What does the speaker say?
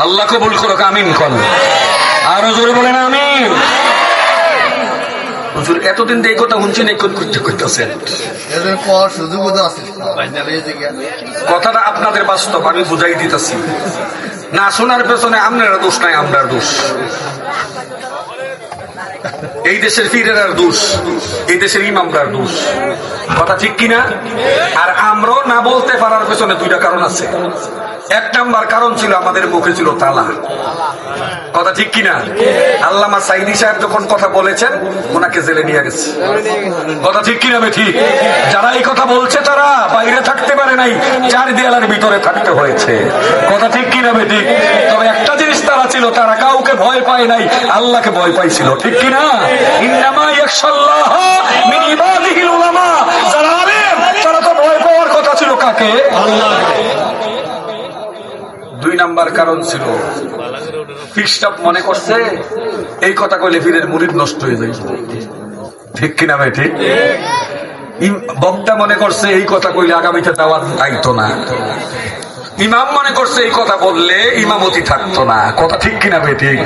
আল্লাহ কবুল করো, আমিন কল। আরো জোরে বলেন আমিন। হুজুর এতদিন এই কথা শুনছেন, এই করতে করতেছেন, কথাটা আপনাদের বাস্তব, আমি বুঝাই দিতেছি। না শোনার পেছনে আপনারা দোষ নাই, আমরার দোষ। এই দেশের পীরের দোষ, এই দেশের ইমামরার দোষ। কথা ঠিক কিনা? আর আমরাও না বলতে পারার পেছনে দুইটা কারণ আছে। এক নাম্বার কারণ ছিল আমাদের মুখে ছিল তালা। কথা ঠিক কিনা? আল্লামা সাইদি সাহেব যখন কথা বলেছেন, ওনাকে জেলে নিয়ে গেছে। কথা ঠিক কিনা? ঠিক। যারা এই কথা বলছে তারা বাইরে থাকতে পারে নাই, চার দেয়ালের ভিতরে থাকতে হয়েছে। কথা ঠিক কিনা? ঠিক। তবে একটা জিনিস তারা ছিল, তারা কাউকে ভয় পায় নাই, আল্লাহকে ভয় পাইছিল। ঠিক কিনা? ইন্নামা ইয়াখশাল্লাহ মিন ইবাদিহিল উলামা। যারা আলেম তারা তো ভয় পাওয়ার কথা ছিল কাকে? আল্লাহকে। দুই নাম্বার কারণ ছিল, পীর মনে করছে এই কথা কইলে পীরের মুরিদ নষ্ট হয়ে যায়। ঠিক কিনা ভাই? ঠিক। বক্তা মনে করছে এই কথা কইলে আগামীতে দাওয়াত আইতো না। ইমাম মনে করছে এই কথা বললে ইমামতি থাকতো না। কথা ঠিক কিনা ভাই? ঠিক।